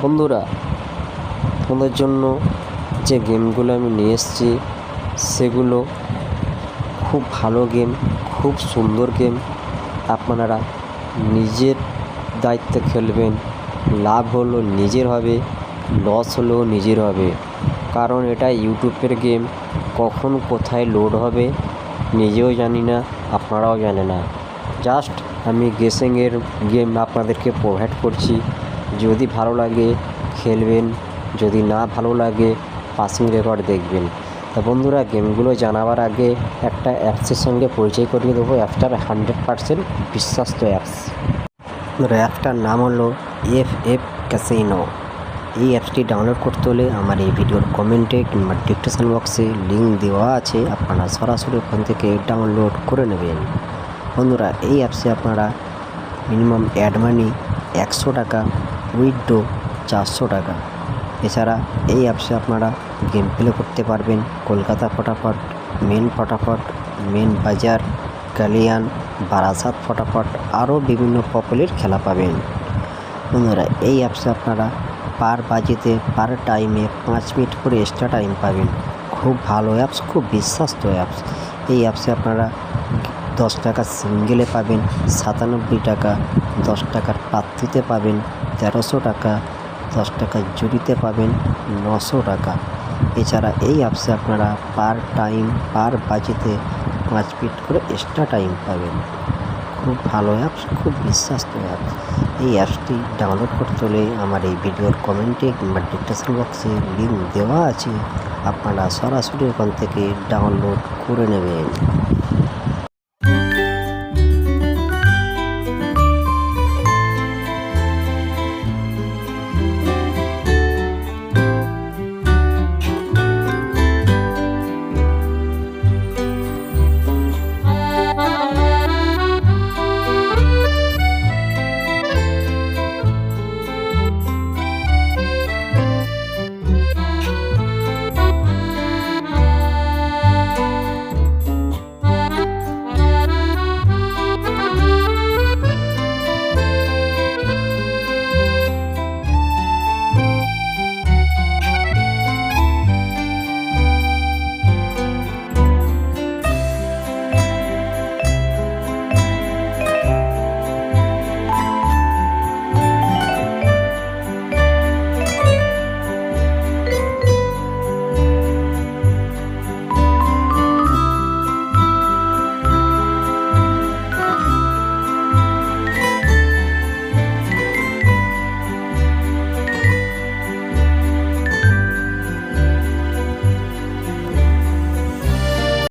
বন্ধুরা, তোমাদের জন্য যে গেমগুলো আমি নিয়ে এসেছি সেগুলো খুব ভালো গেম, খুব সুন্দর গেম। আপনারা নিজের দায়িত্বে খেলবেন। লাভ হলো নিজের হবে, লস হলেও নিজের হবে, কারণ এটা ইউটিউবের গেম। কখন কোথায় লোড হবে নিজেও জানি না, আপনারাও জানে না। জাস্ট আমি গেসিংয়ের গেম আপনাদেরকে প্রোভাইড করছি। যদি ভালো লাগে খেলবেন, যদি না ভালো লাগে পাসিং রেকর্ড দেখবেন। তা বন্ধুরা, গেমগুলো জানাবার আগে একটা অ্যাপসের সঙ্গে পরিচয় করিয়ে দেবো। অ্যাপটার 100% বিশ্বস্ত অ্যাপস। অ্যাপটার নাম হলো FF ক্যাসিনো। এই অ্যাপসটি ডাউনলোড করতে হলে আমার এই ভিডিওর কমেন্টে কিংবা ডিসক্রিপশন বক্সে লিঙ্ক দেওয়া আছে, আপনারা সরাসরি ওখান থেকে ডাউনলোড করে নেবেন। বন্ধুরা, এই অ্যাপসে আপনারা মিনিমাম অ্যাড মানি 100 টাকা, উইথড্র 400 টাকা। এছাড়া এই অ্যাপসে আপনারা গেম প্লে করতে পারবেন কলকাতা ফটাফট, মেন ফটাফট, মেন বাজার, কালিয়ান, বারাসাত ফটাফট, আরও বিভিন্ন পপুলার খেলা পাবেন। বন্ধুরা, এই অ্যাপসে আপনারা পার বাজেতে পার টাইমে 5 মিনিট করে এক্সট্রা টাইম পাবেন। খুব ভালো অ্যাপস, খুব বিশ্বস্ত অ্যাপস। এই অ্যাপসে আপনারা 10 টাকা সিঙ্গেলে পাবেন 97 টাকা, 10 টাকার পাত্রিতে পাবেন 1300 টাকা, 10 টাকার জুড়িতে পাবেন 900 টাকা। এছাড়া এই অ্যাপসে আপনারা পার টাইম পার বাজেতে 5 মিনিট করে এক্সট্রা টাইম পাবেন। খুব ভালো অ্যাপস, খুব বিশ্বস্ত অ্যাপস। এই অ্যাপসটি ডাউনলোড করতে হলে আমার এই ভিডিওর কমেন্টে কিংবা ডিসক্রিপশন বক্সে লিঙ্ক দেওয়া আছে, আপনারা সরাসরি ওখান থেকে ডাউনলোড করে নেবেন।